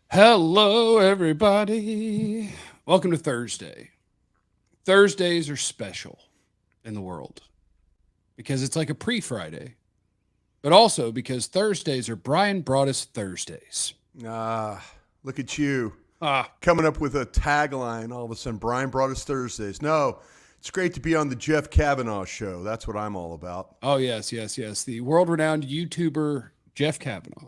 Hello, everybody. Welcome to Thursday. Thursdays are special in the world because it's like a pre Friday, but also because Thursdays are Bryan Broaddus Thursdays. Ah, look at you Ah, coming up with a tagline all of a sudden. Bryan Broaddus Thursdays. No, it's great to be on the Jeff Cavanaugh show. That's what I'm all about. oh, yes, yes, yes. The world renowned YouTuber Jeff Cavanaugh.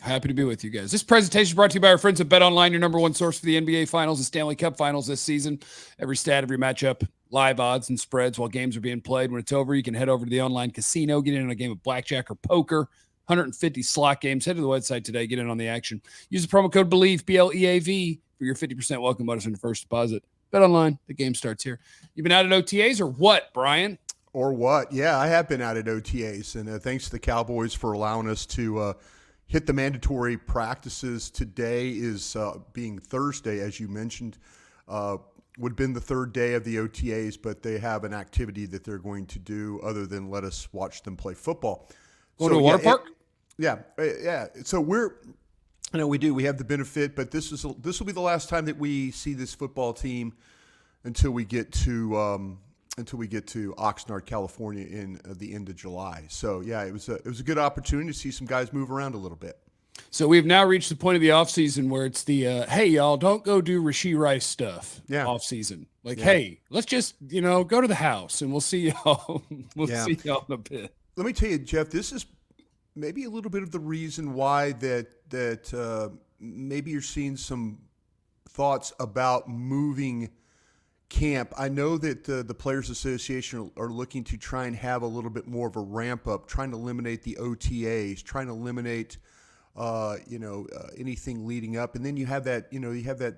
Happy to be with you guys. This presentation is brought to you by our friends at Bet Online, your number one source for the NBA Finals and Stanley Cup Finals this season. Every stat, every matchup, live odds and spreads while games are being played. When it's over, you can head over to the online casino, get in on a game of blackjack or poker. 150 slot games. Head to the website today. Get in on the action. Use the promo code BELIEVE, BLEAV, for your 50% welcome bonus on your first deposit. Bet Online, the game starts here. You've been out at OTAs or what, Brian? Or what? Yeah, I have been out at OTAs, and thanks to the Cowboys for allowing us to hit the mandatory practices. Today is being Thursday, as you mentioned. Would have been the third day of the OTAs, but they have an activity that they're going to do other than let us watch them play football. Going to a water park? Yeah. So we have the benefit, but this will be the last time that we see this football team until we get to Oxnard, California, in the end of July. So yeah, it was a good opportunity to see some guys move around a little bit. So we've now reached the point of the offseason where it's the, hey, y'all, don't go do Rashee Rice stuff offseason. Like, hey, let's just, go to the house and we'll see y'all. See y'all in a bit. Let me tell you, Jeff, this is maybe a little bit of the reason why that maybe you're seeing some thoughts about moving camp. I know that the Players Association are looking to try and have a little bit more of a ramp up, trying to eliminate the OTAs, trying to eliminate anything leading up, and then you have that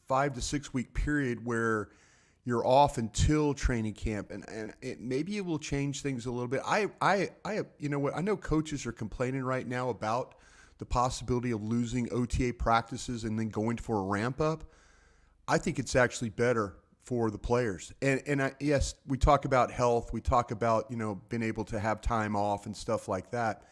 5 to 6 week period where you're off until training camp, and maybe it will change things a little bit. I know coaches are complaining right now about the possibility of losing OTA practices and then going for a ramp up. I think it's actually better for the players. Yes, we talk about health, we talk about being able to have time off and stuff like that.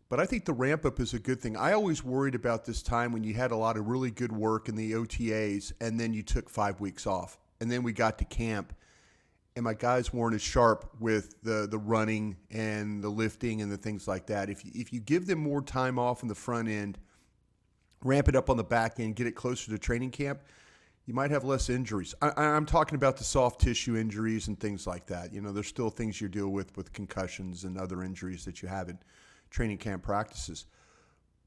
But I think the ramp up is a good thing. I always worried about this time when you had a lot of really good work in the OTAs and then you took 5 weeks off. And then we got to camp and my guys weren't as sharp with the running and the lifting and the things like that. If you give them more time off in the front end, ramp it up on the back end, get it closer to training camp, you might have less injuries. I'm talking about the soft tissue injuries and things like that. There's still things you deal with concussions and other injuries that you have in training camp practices.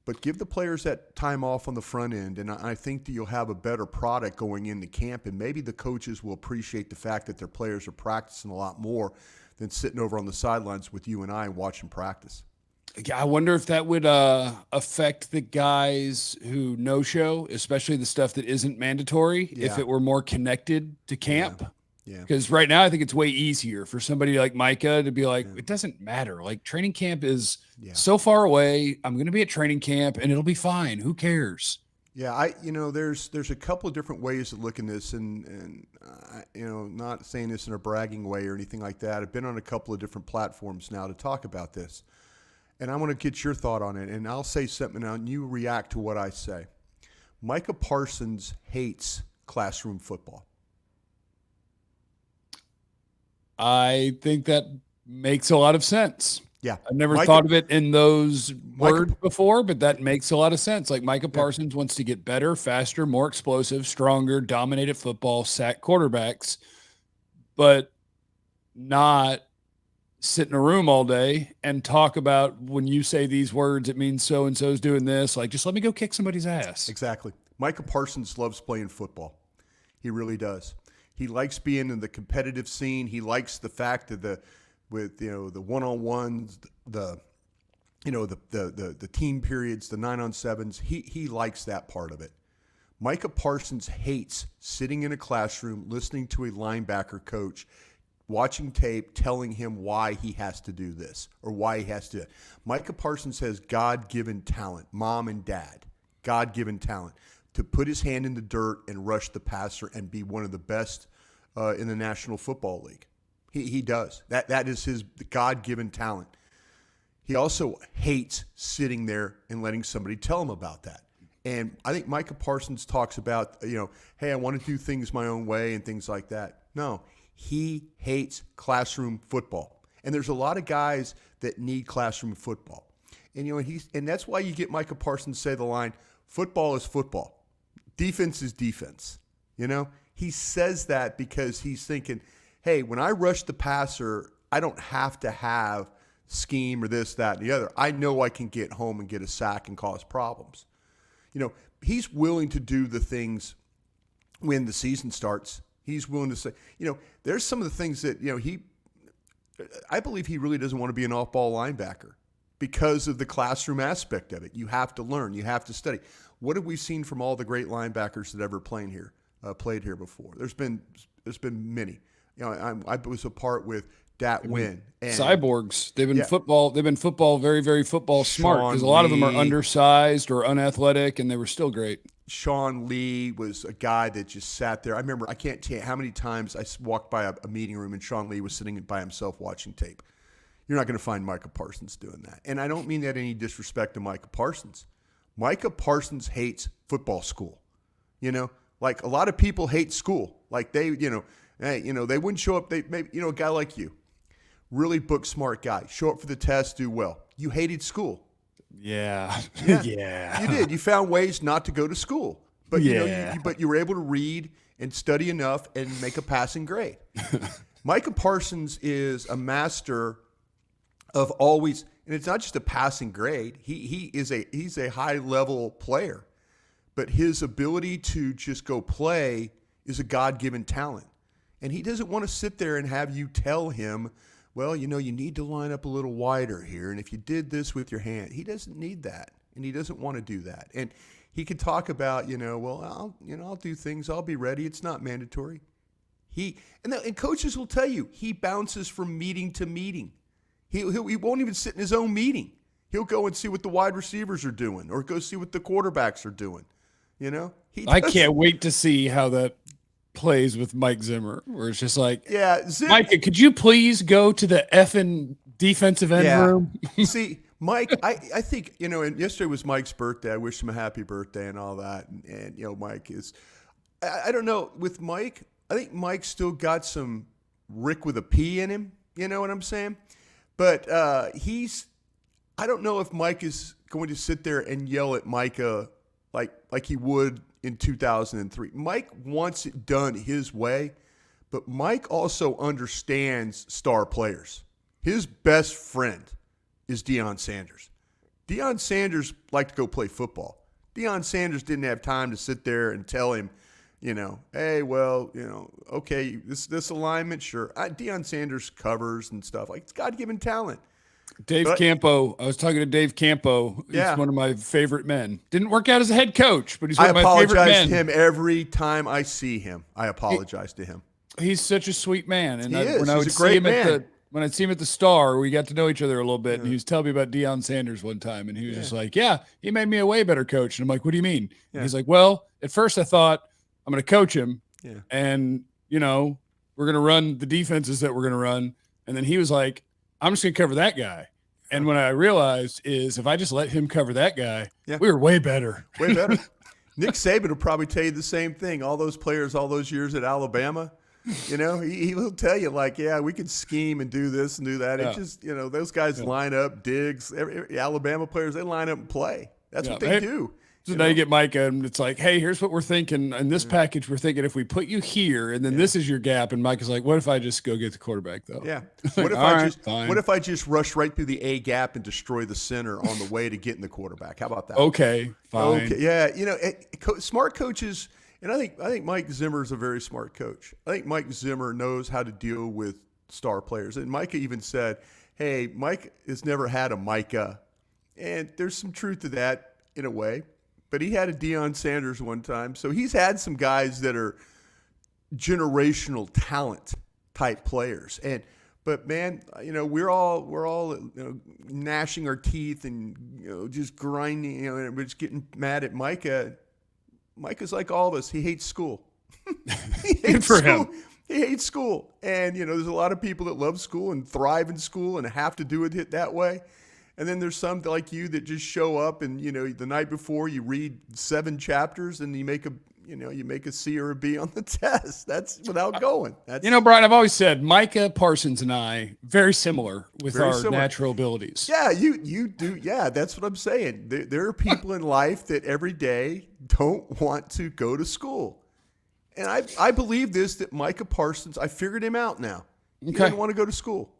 But give the players that time off on the front end, and I think that you'll have a better product going into camp, and maybe the coaches will appreciate the fact that their players are practicing a lot more than sitting over on the sidelines with you and I watching practice. I wonder if that would affect the guys who no-show, especially the stuff that isn't mandatory, if it were more connected to camp. Yeah. Because right now I think it's way easier for somebody like Micah to be like, it doesn't matter. Like training camp is so far away. I'm going to be at training camp and it'll be fine. Who cares? Yeah, there's a couple of different ways of looking at this, and not saying this in a bragging way or anything like that. I've been on a couple of different platforms now to talk about this, and I want to get your thought on it. And I'll say something now, and you react to what I say. Micah Parsons hates classroom football. I think that makes a lot of sense. Yeah. I've never thought of it in those words before, but that makes a lot of sense. Like Micah Parsons wants to get better, faster, more explosive, stronger, dominate at football, sack quarterbacks, but not sit in a room all day and talk about when you say these words, it means so-and-so's doing this. Like, just let me go kick somebody's ass. Exactly. Micah Parsons loves playing football. He really does. He likes being in the competitive scene. He likes the fact that the one-on-ones, the team periods, the 9-on-7s. He likes that part of it. Micah Parsons hates sitting in a classroom, listening to a linebacker coach, watching tape, telling him why he has to do this or why he has to. Micah Parsons has God-given talent, mom and dad, God-given talent, to put his hand in the dirt and rush the passer and be one of the best in the National Football League. He does. That is his God-given talent. He also hates sitting there and letting somebody tell him about that. And I think Micah Parsons talks about, hey, I want to do things my own way and things like that. No, he hates classroom football. And there's a lot of guys that need classroom football. And, and that's why you get Micah Parsons say the line, football is football. Defense is defense. He says that because he's thinking, hey, when I rush the passer, I don't have to have scheme or this, that, and the other. I know I can get home and get a sack and cause problems. He's willing to do the things when the season starts. He's willing to say, there's some of the things that, I believe he really doesn't want to be an off-ball linebacker because of the classroom aspect of it. You have to learn. You have to study. What have we seen from all the great linebackers that ever played here before? There's been many. I was a part with Dat Wynn. And cyborgs. They've been football. They've been football, very, very football smart, because a lot of them are undersized or unathletic, and they were still great. Sean Lee was a guy that just sat there. I remember, I can't tell you how many times I walked by a meeting room and Sean Lee was sitting by himself watching tape. You're not going to find Micah Parsons doing that. And I don't mean that any disrespect to Micah Parsons. Micah Parsons hates football school. Like a lot of people hate school. Like they wouldn't show up. They maybe, a guy like you, really book smart guy, show up for the test, do well. You hated school. Yeah. Yeah. You did. You found ways not to go to school. But but you were able to read and study enough and make a passing grade. Micah Parsons is a master of always, and it's not just a passing grade. He's a high level player. But his ability to just go play is a God-given talent. And he doesn't want to sit there and have you tell him, well, you need to line up a little wider here. And if you did this with your hand, he doesn't need that. And he doesn't want to do that. And he can talk about, I'll do things. I'll be ready. It's not mandatory. And coaches will tell you, he bounces from meeting to meeting. He won't even sit in his own meeting. He'll go and see what the wide receivers are doing or go see what the quarterbacks are doing. I can't wait to see how that plays with Mike Zimmer, where it's just like, Micah, could you please go to the effing defensive end room? See, Mike, I think, and yesterday was Mike's birthday. I wish him a happy birthday and all that. And Mike is, I don't know, with Mike, I think Mike still got some Rick with a P in him. You know what I'm saying? But I don't know if Mike is going to sit there and yell at Micah like he would in 2003. Mike wants it done his way, but Mike also understands star players. His best friend is Deion Sanders. Deion Sanders liked to go play football. Deion Sanders didn't have time to sit there and tell him, hey, well, okay, this alignment, sure. Deion Sanders covers and stuff. Like, it's God-given talent. Campo. I was talking to Dave Campo. He's one of my favorite men. Didn't work out as a head coach, but he's one of my favorite men. I apologize to him every time I see him. I apologize to him. He's such a sweet man. And when I would see him at the Star, we got to know each other a little bit, and he was telling me about Deion Sanders one time, and he was just like, he made me a way better coach. And I'm like, what do you mean? And he's like, well, at first I thought I'm going to coach him, and, we're going to run the defenses that we're going to run. And then he was like, I'm just going to cover that guy. And what I realized is if I just let him cover that guy, we were way better. Way better. Nick Saban will probably tell you the same thing. All those players, all those years at Alabama, he will tell you, like, we could scheme and do this and do that. It's just, those guys line up, Diggs, Alabama players, they line up and play. That's what they do. So now you get Micah, and it's like, hey, here's what we're thinking. In this package, we're thinking if we put you here, and then this is your gap. And Micah's like, what if I just go get the quarterback, though? Yeah. What if I just rush right through the A gap and destroy the center on the way to getting the quarterback? How about that? Okay, fine. Okay, yeah. Smart coaches, and I think Mike Zimmer is a very smart coach. I think Mike Zimmer knows how to deal with star players. And Micah even said, hey, Mike has never had a Micah. And there's some truth to that in a way. But he had a Deion Sanders one time. So he's had some guys that are generational talent type players. But man, we're all gnashing our teeth and just grinding, and we're just getting mad at Micah. Micah's like all of us. He hates school. He hates school. He hates school. And there's a lot of people that love school and thrive in school and have to do it that way. And then there's some like you that just show up and, the night before you read 7 chapters and you make a C or a B on the test. That's without going. That's, Brian, I've always said Micah Parsons and I, very similar with our natural abilities. Yeah, you do. Yeah, that's what I'm saying. There are people in life that every day don't want to go to school. And I believe this, that Micah Parsons, I figured him out now. He doesn't want to go to school.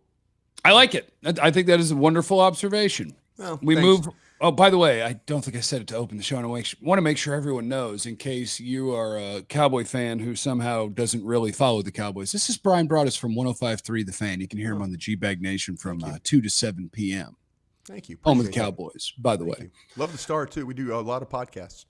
I like it. I think that is a wonderful observation. Well, we thanks. move. Oh, by the way, I don't think I said it to open the show. I want to make sure everyone knows, in case you are a Cowboy fan who somehow doesn't really follow the Cowboys. This is Bryan Broaddus from 105.3 The Fan. You can hear him on the G-Bag Nation from 2 to 7 p.m. Thank you. Home of the Cowboys, by the way. You. Love the Star, too. We do a lot of podcasts.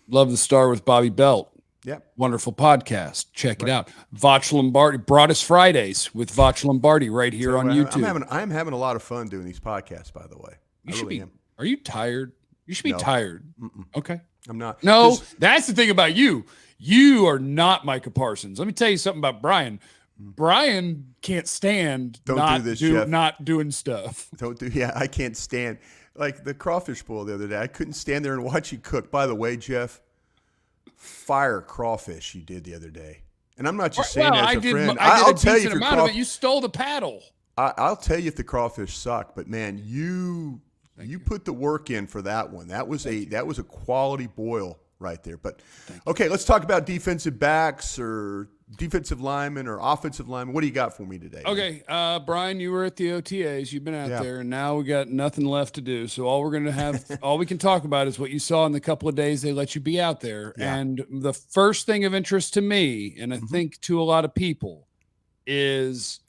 Love the Star with Bobby Belt. Yep. Wonderful podcast. Check it out. Vaughn Lombardi, Broaddus Fridays with Vaughn Lombardi right here on YouTube. I'm having a lot of fun doing these podcasts, by the way. You should be. Are you tired? You should be tired. Mm-mm. Okay. I'm not. No, that's the thing about you. You are not Micah Parsons. Let me tell you something about Bryan. Bryan can't stand not doing stuff. I can't stand. Like the crawfish boil the other day. I couldn't stand there and watch you cook. By the way, Jeff, fire crawfish you did the other day. And I'm not just saying that as a friend. I'll tell you if you stole the paddle. I'll tell you if the crawfish suck, but man, you put the work in for that one. That was a quality boil right there. But okay, let's talk about defensive backs or defensive linemen or offensive linemen. What do you got for me today? Okay, Bryan, you were at the OTAs. You've been out there, and now we got nothing left to do. So all we can talk about is what you saw in the couple of days they let you be out there. Yeah. And the first thing of interest to me, and I think to a lot of people, is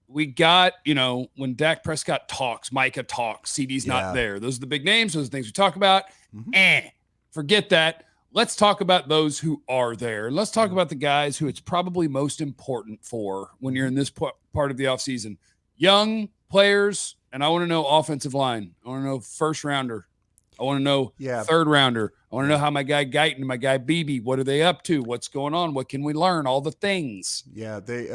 we got, when Dak Prescott talks, Micah talks, CD's not there. Those are the big names. Those are the things we talk about. Forget that. Let's talk about those who are there. Let's talk about the guys who it's probably most important for when you're in this part of the offseason. Young players, and I want to know offensive line. I want to know first rounder. I want to know third rounder. I want to know how my guy Guyton and my guy Beebe, what are they up to? What's going on? What can we learn? All the things. Yeah, they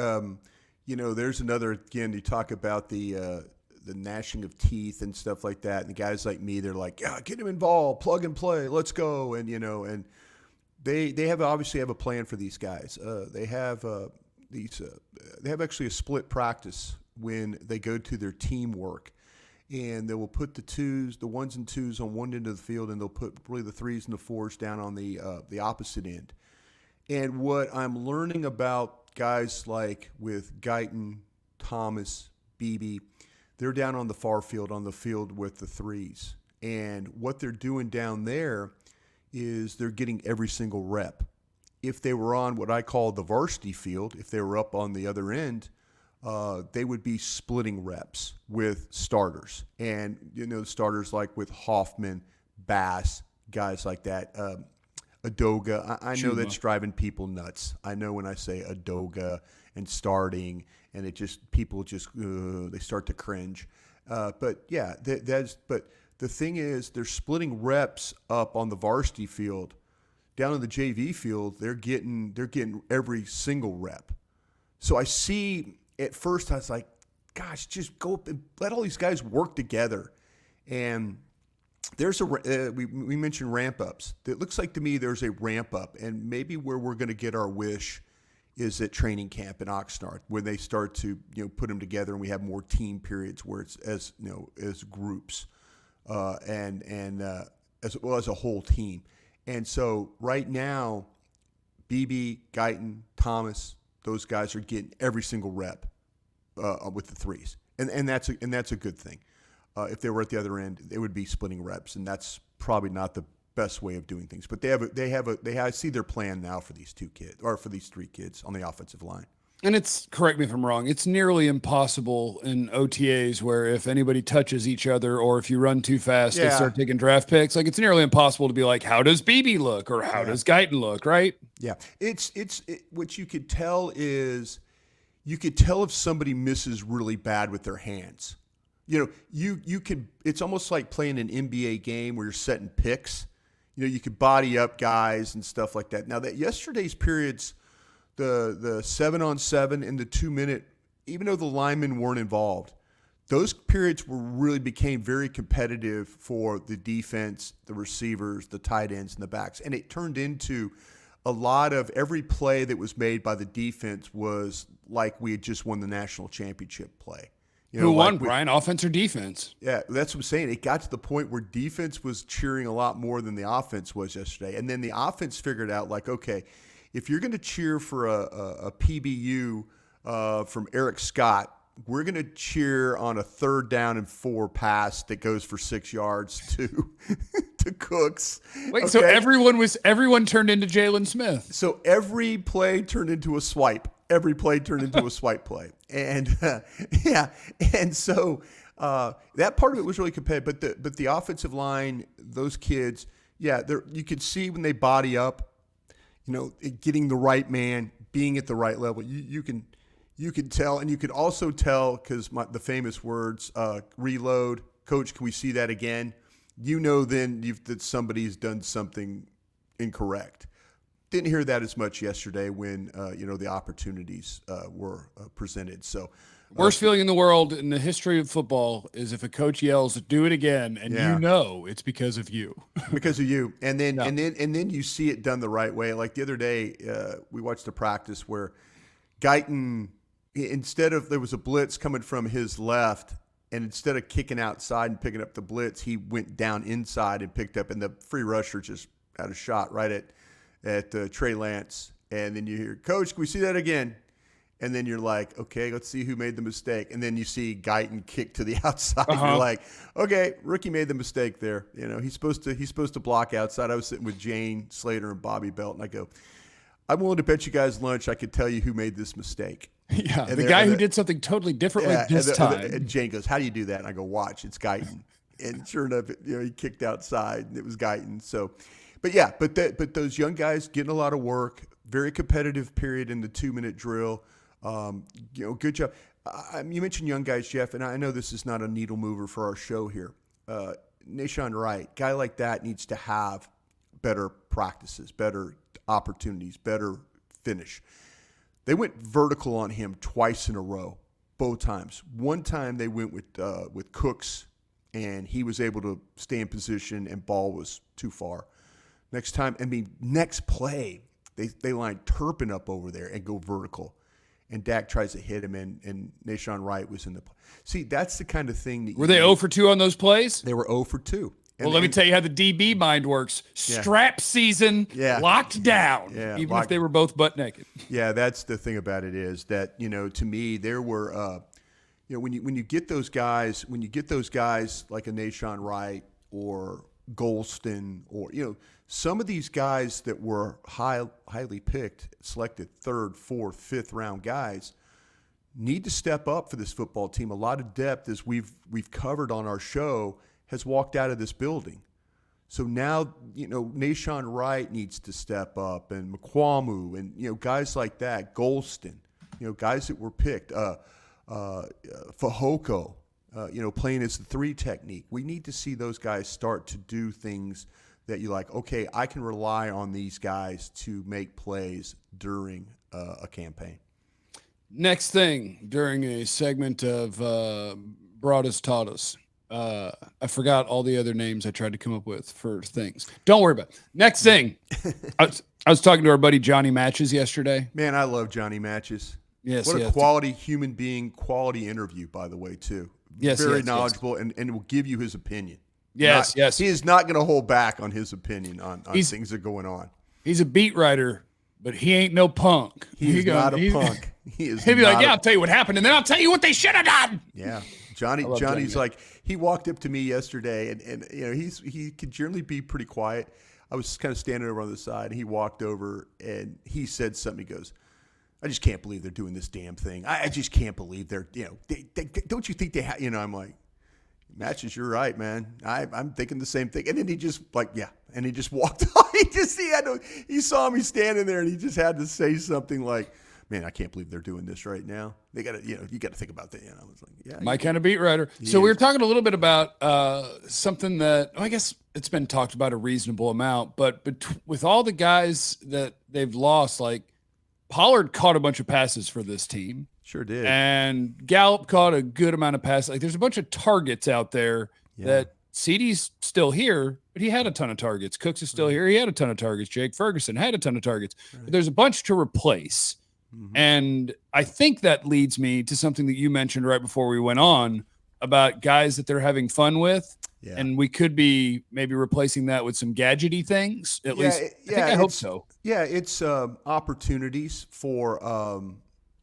there's another, again, you talk about the gnashing of teeth and stuff like that. And the guys like me, they're like, yeah, get him involved, plug and play, let's go. And, and they obviously have a plan for these guys. They have actually a split practice when they go to their teamwork. And they will put the ones and twos on one end of the field, and they'll put really the threes and the fours down on the opposite end. And what I'm learning about guys like with Guyton, Thomas, Beebe, they're down on the far field, on the field with the threes. And what they're doing down there is they're getting every single rep. If they were on what I call the varsity field, if they were up on the other end, they would be splitting reps with starters. And, starters like with Hoffman, Bass, guys like that. Adoga, I know that's driving people nuts. I know when I say Adoga and starting, and people they start to cringe. But yeah, but the thing is, they're splitting reps up on the varsity field. Down in the JV field, they're getting every single rep. So I see. At first, I was like, "Gosh, just go up and let all these guys work together." And there's we mentioned ramp ups. It looks like to me there's a ramp up, and maybe where we're going to get our wish is at training camp in Oxnard, where they start to put them together, and we have more team periods where it's as groups, and as well as a whole team. And so right now, Beebe, Guyton, Thomas, those guys are getting every single rep with the threes, and that's a good thing. If they were at the other end, they would be splitting reps, and that's probably not the best way of doing things. But I see their plan now for these 2 kids or for these 3 kids on the offensive line. And correct me if I'm wrong, it's nearly impossible in OTAs where if anybody touches each other or if you run too fast, they start taking draft picks. Like, it's nearly impossible to be like, how does Beebe look or how does Guyton look, right? Yeah. What you could tell is if somebody misses really bad with their hands. It's almost like playing an NBA game where you're setting picks. You could body up guys and stuff like that. Now, that yesterday's periods, the 7-on-7 and the 2-minute, even though the linemen weren't involved, those periods became very competitive for the defense, the receivers, the tight ends, and the backs. And it turned into a lot of every play that was made by the defense was like we had just won the national championship play. Who won, Brian? Offense or defense? Yeah, that's what I'm saying. It got to the point where defense was cheering a lot more than the offense was yesterday. And then the offense figured out, like, okay, if you're going to cheer for a PBU from Eric Scott, we're going to cheer on a 3rd down and 4 pass that goes for 6 yards to Cooks. Wait, okay. So everyone turned into Jalen Smith. So every play turned into a swipe. Every play turned into a swipe play. And and so that part of it was really competitive. But the offensive line, those kids, you could see when they body up, getting the right man, being at the right level. You can tell, and you could also tell because the famous words, reload, coach, can we see that again? Then that somebody's done something incorrect. Didn't hear that as much yesterday when the opportunities were presented. So worst feeling in the world in the history of football is if a coach yells, "Do it again," and it's because of you. Because of you. And then you see it done the right way. Like the other day, we watched a practice where Guyton, there was a blitz coming from his left, and instead of kicking outside and picking up the blitz, he went down inside and picked up, and the free rusher just had a shot right at Trey Lance. And then you hear, "Coach, can we see that again?" And then you're like, okay, let's see who made the mistake. And then you see Guyton kick to the outside. You're like, okay, rookie made the mistake there. He's supposed to block outside. I was sitting with Jane Slater and Bobby Belt, and I go, I'm willing to bet you guys lunch I could tell you who made this mistake. Yeah, and the guy who did something totally differently this time. And Jane goes, how do you do that? And I go, watch, it's Guyton. And sure enough, he kicked outside, and it was Guyton. So, but those young guys getting a lot of work, very competitive period in the 2-minute drill. Good job. You mentioned young guys, Jeff, and I know this is not a needle mover for our show here. Nahshon Wright, guy like that needs to have better practices, better opportunities, better finish. They went vertical on him twice in a row, both times. One time they went with Cooks, and he was able to stay in position, and ball was too far. Next play, they line Turpin up over there and go vertical. And Dak tries to hit him, and Nahshon Wright was in the play. See, that's the kind of thing that were they 0 for 2 on those plays? They were 0 for 2. Well, let me tell you how the DB mind works. Strap season, locked down, even if they were both butt naked. Yeah, that's the thing about it is that, to me, there were, when you get those guys, like a Nahshon Wright or Golston or, some of these guys that were highly picked, selected 3rd, 4th, 5th round guys need to step up for this football team. A lot of depth, as we've covered on our show, has walked out of this building. So now, Nahshon Wright needs to step up, and McQuamu, and, guys like that, Golston, guys that were picked, Fehoko, playing as the 3 technique. We need to see those guys start to do things that you're like, okay, I can rely on these guys to make plays during a campaign. Next thing, during a segment of Broaddus Taught Us, I forgot all the other names I tried to come up with for things. Don't worry about it. Next thing, I was talking to our buddy Johnny Matches yesterday. Man, I love Johnny Matches. Yes, what a quality human being, quality interview, by the way, too. Yes, very knowledgeable, and will give you his opinion. Yes. He is not going to hold back on his opinion on things that are going on. He's a beat writer, but he ain't no punk. He's not a punk. He'd be like, I'll tell you what happened, and then I'll tell you what they should have done. Yeah. Johnny's like, he walked up to me yesterday, and he could generally be pretty quiet. I was kind of standing over on the side, and he walked over, and he said something. He goes, I just can't believe they're doing this damn thing. I just can't believe they're, they don't you think they have, I'm like, Matches, you're right, man. I'm thinking the same thing. And then he just and he just walked off. He saw me standing there, and he just had to say something like, man, I can't believe they're doing this right now. They got to, you got to think about that. I was like, my kind of beat writer. So we were talking a little bit about something that I guess it's been talked about a reasonable amount, but with all the guys that they've lost, like Pollard caught a bunch of passes for this team. Sure did. And Gallup caught a good amount of passes. Like there's a bunch of targets out there that CeeDee's still here, but he had a ton of targets. Cooks is still here. He had a ton of targets. Jake Ferguson had a ton of targets. But there's a bunch to replace. And I think that leads me to something that you mentioned right before we went on about guys that they're having fun with. Yeah. And we could be maybe replacing that with some gadgety things. At least I hope so. Yeah, it's opportunities for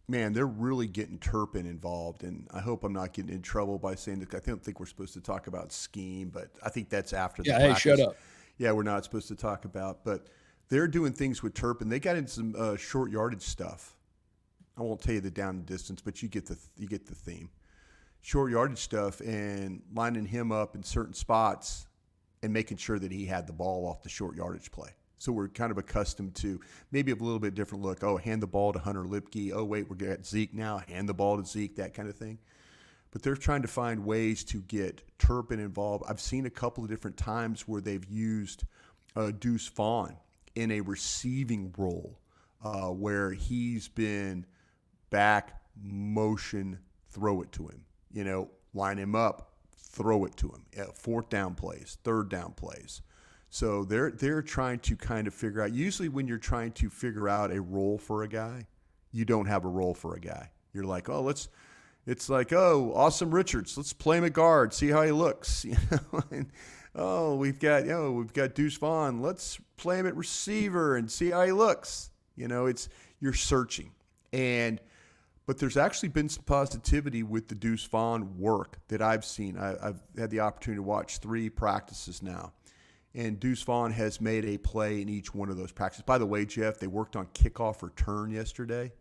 man, they're really getting Turpin involved, and I hope I'm not getting in trouble by saying that. I don't think we're supposed to talk about scheme, but I think that's after the practice. Hey, shut up. Yeah, we're not supposed to talk about, but they're doing things with Turpin. They got into some short yardage stuff. I won't tell you the down and distance, but you get the theme. Short yardage stuff and lining him up in certain spots and making sure that he had the ball off the short yardage play. So we're kind of accustomed to maybe a little bit different look. Oh, hand the ball to Hunter Lipke. Oh, wait, we're got Zeke now. Hand the ball to Zeke, that kind of thing. But they're trying to find ways to get Turpin involved. I've seen a couple of different times where they've used Deuce Vaughn in a receiving role where he's been back, motion, throw it to him. Line him up, throw it to him. Fourth down plays, third down plays. So they're trying to kind of figure out. Usually when you're trying to figure out a role for a guy, you don't have a role for a guy. You're like, it's like, Awesome Richards, let's play him at guard, see how he looks. And, we've got Deuce Vaughn, let's play him at receiver and see how he looks. You're searching. But there's actually been some positivity with the Deuce Vaughn work that I've seen. I've had the opportunity to watch 3 practices now. And Deuce Vaughn has made a play in each one of those practices. By the way, Jeff, they worked on kickoff return yesterday.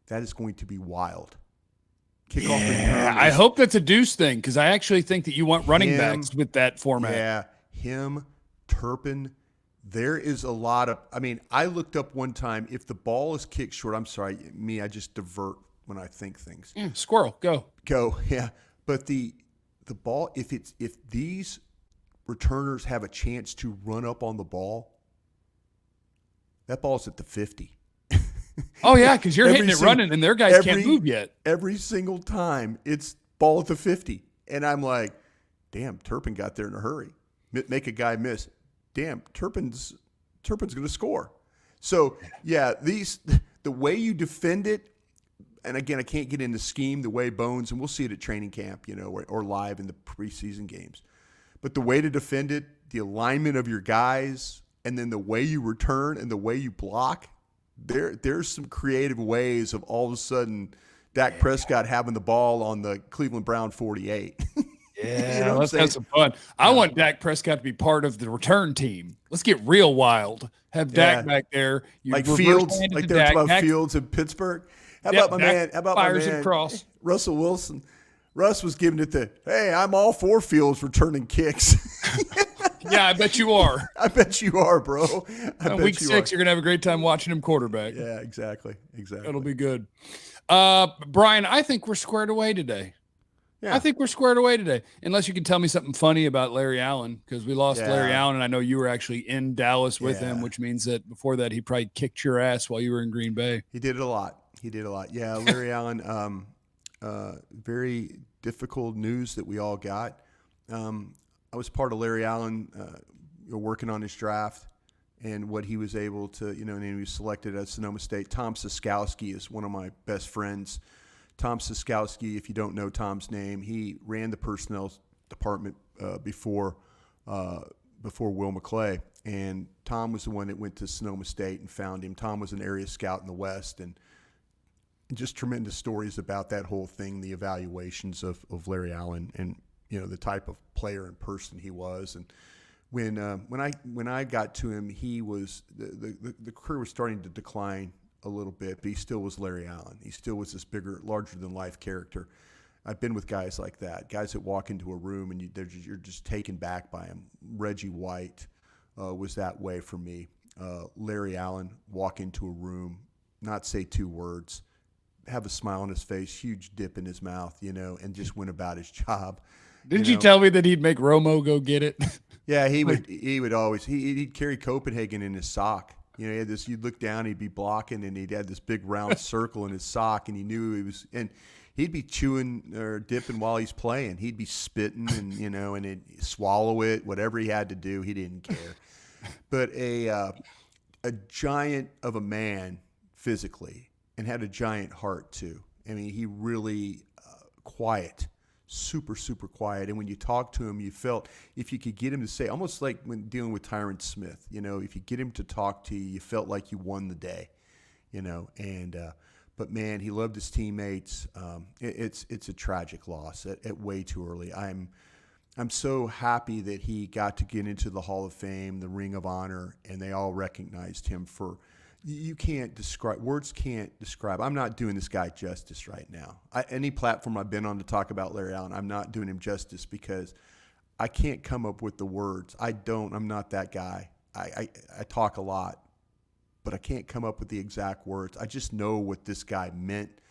That is going to be wild. Kickoff return. I hope that's a Deuce thing because I actually think that you want running backs with that format. Yeah, him, Turpin. There is a lot of – I looked up one time. If the ball is kicked short – I'm sorry, I just divert when I think things. Yeah, squirrel, go, yeah. But the ball, if these returners have a chance to run up on the ball, that ball's at the 50. Oh, yeah, because you're hitting it running, and their guys can't move yet. Every single time, it's ball at the 50. And I'm like, damn, Turpin got there in a hurry. Make a guy miss. Damn, Turpin's going to score. So, yeah, the way you defend it, and again, I can't get into scheme the way Bones, and we'll see it at training camp, or live in the preseason games. But the way to defend it, the alignment of your guys, and then the way you return and the way you block, there's some creative ways of all of a sudden Dak Prescott having the ball on the Cleveland Brown 48. Yeah, let's have some fun. I want Dak Prescott to be part of the return team. Let's get real wild. Have Dak back there. Like Fields, like they're talking about Fields in Pittsburgh. How about my man? How about my man? Across. Russell Wilson. Russ was giving it hey, I'm all for Fields returning kicks. Yeah, I bet you are. I bet you are, bro. Week 6, you're going to have a great time watching him quarterback. Yeah, exactly. It'll be good. Bryan, I think we're squared away today. Yeah. I think we're squared away today, unless you can tell me something funny about Larry Allen, because we lost Larry Allen, and I know you were actually in Dallas with him, which means that before that he probably kicked your ass while you were in Green Bay. He did it a lot. Yeah, Larry Allen, very difficult news that we all got. I was part of Larry Allen working on his draft and what he was able to, and he was selected at Sonoma State. Tom Siskowski is one of my best friends. Tom Siskowski, if you don't know Tom's name, he ran the personnel department before Will McClay. And Tom was the one that went to Sonoma State and found him. Tom was an area scout in the West, and just tremendous stories about that whole thing, the evaluations of Larry Allen and, the type of player and person he was. And when I got to him, he was the career was starting to decline a little bit, but he still was Larry Allen. He still was this bigger, larger-than-life character. I've been with guys like that, guys that walk into a room and you're just taken back by him. Reggie White was that way for me. Larry Allen, walk into a room, not say 2 words, have a smile on his face, huge dip in his mouth, and just went about his job. Did you tell me that he'd make Romo go get it? Yeah, he would always he'd carry Copenhagen in his sock. You know, he had this. You'd look down, he'd be blocking, and he'd had this big round circle in his sock, and he knew he was. And he'd be chewing or dipping while he's playing. He'd be spitting, and and he'd swallow it. Whatever he had to do, he didn't care. But a giant of a man physically, and had a giant heart too. I mean, he really quiet. Super, super quiet. And when you talk to him, you felt if you could get him to say, almost like when dealing with Tyron Smith, if you get him to talk to you, you felt like you won the day, but man, he loved his teammates. It's a tragic loss at way too early. I'm so happy that he got to get into the Hall of Fame, the Ring of Honor, and they all recognized him for. You can't describe, words can't describe. I'm not doing this guy justice right now. Any platform I've been on to talk about Larry Allen, I'm not doing him justice because I can't come up with the words. I'm not that guy. I talk a lot, but I can't come up with the exact words. I just know what this guy meant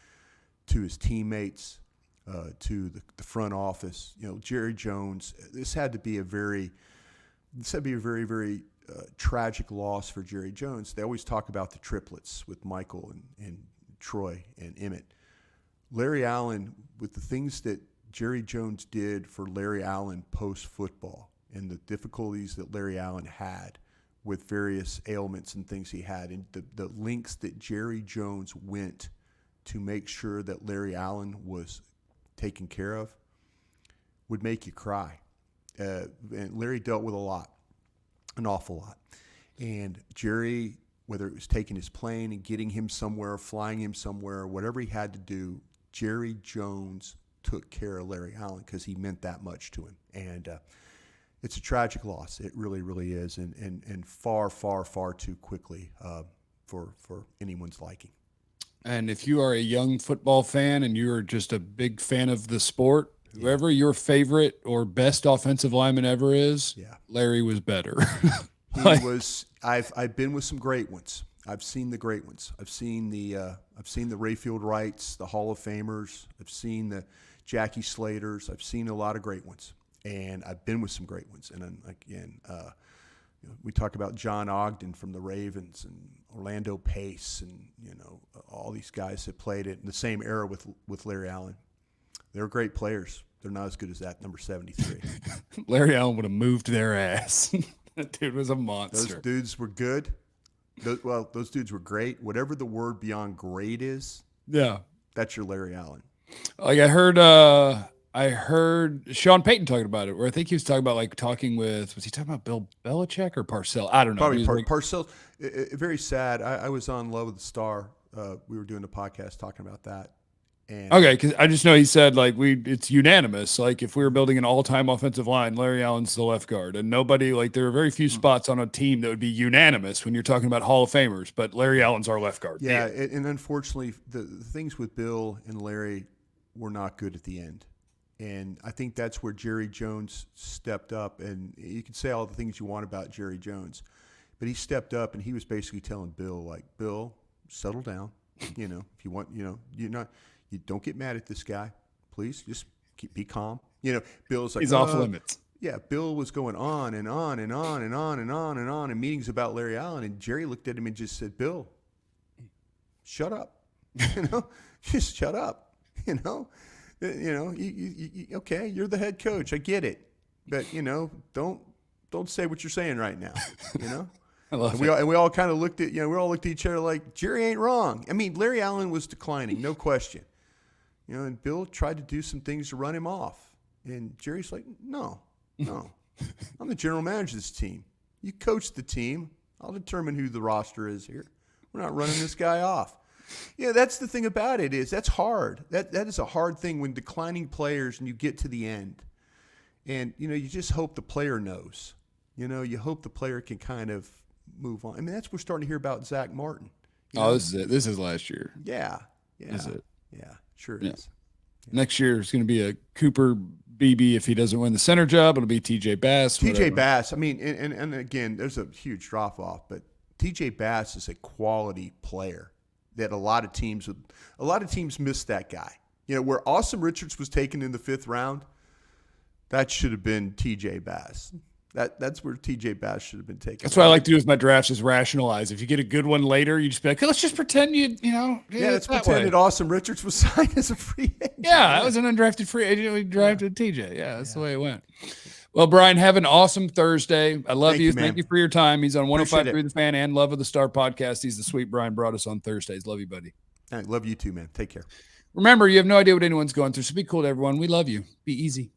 to his teammates, to the front office. Jerry Jones, this had to be a very, very tragic loss for Jerry Jones. They always talk about the triplets with Michael and Troy and Emmett. Larry Allen, with the things that Jerry Jones did for Larry Allen post-football and the difficulties that Larry Allen had with various ailments and things he had, and the links that Jerry Jones went to make sure that Larry Allen was taken care of, would make you cry. And Larry dealt with a lot. An awful lot. And Jerry, whether it was taking his plane and getting him somewhere, flying him somewhere, whatever he had to do, Jerry Jones took care of Larry Allen because he meant that much to him. And it's a tragic loss. It really, really is. And far, far, far too quickly for anyone's liking. And if you are a young football fan and you're just a big fan of the sport, whoever your favorite or best offensive lineman ever is, Larry was better. He was. I've been with some great ones. I've seen the great ones. I've seen the Rayfield Wrights, the Hall of Famers. I've seen the Jackie Slaters. I've seen a lot of great ones, and I've been with some great ones. And then again, we talk about John Ogden from the Ravens and Orlando Pace, and all these guys that played it in the same era with Larry Allen. They're great players. They're not as good as that number 73. Larry Allen would have moved their ass. That dude was a monster. Those dudes were good. Those dudes were great. Whatever the word beyond great is, that's your Larry Allen. Like I heard Sean Payton talking about it, where I think he was talking about was he talking about Bill Belichick or Parcells? I don't know. Probably Parcells. Very sad. I was on Love of the Star. We were doing a podcast talking about that. Okay, because I just know he said it's unanimous. Like if we were building an all-time offensive line, Larry Allen's the left guard, and nobody there are very few spots on a team that would be unanimous when you're talking about Hall of Famers. But Larry Allen's our left guard. Yeah, and unfortunately, the things with Bill and Larry were not good at the end, and I think that's where Jerry Jones stepped up. And you can say all the things you want about Jerry Jones, but he stepped up and he was basically telling Bill, Bill, settle down. If you want, you're not. You don't get mad at this guy, please. Just be calm. Bill's like, he's off limits. Yeah, Bill was going on and on and on and on and on and on in meetings about Larry Allen, and Jerry looked at him and just said, "Bill, shut up. Just shut up. Okay, you're the head coach. I get it, but don't say what you're saying right now. I love it. We all kind of looked at each other like Jerry ain't wrong. I mean, Larry Allen was declining, no question. And Bill tried to do some things to run him off. And Jerry's like, no. I'm the general manager of this team. You coach the team. I'll determine who the roster is here. We're not running this guy off. That's the thing about it is that's hard. That is a hard thing when declining players and you get to the end. And, you just hope the player knows. You hope the player can kind of move on. I mean, that's what we're starting to hear about Zach Martin. This is it. This is last year. Yeah. This is it. Yeah, sure is. Yeah. Next year is going to be a Cooper Beebe. If he doesn't win the center job, it'll be TJ Bass. TJ Bass. I mean, and again, there's a huge drop off, but TJ Bass is a quality player that a lot of teams miss that guy. Where Austin Richards was taken in the 5th round, that should have been TJ Bass. That's where TJ Bass should have been taken. That's what I like to do with my drafts is rationalize. If you get a good one later, you just be like, let's just pretend let's pretend that Austin Richards was signed as a free agent. Yeah, that was an undrafted free agent. We drafted TJ. Yeah, that's the way it went. Well, Bryan, have an awesome Thursday. I love you. Thank you for your time. He's on 105.3 The Fan and Love of the Star podcast. He's the sweet Bryan Broaddus on Thursdays. Love you, buddy. I love you too, man. Take care. Remember, you have no idea what anyone's going through, so be cool to everyone. We love you. Be easy.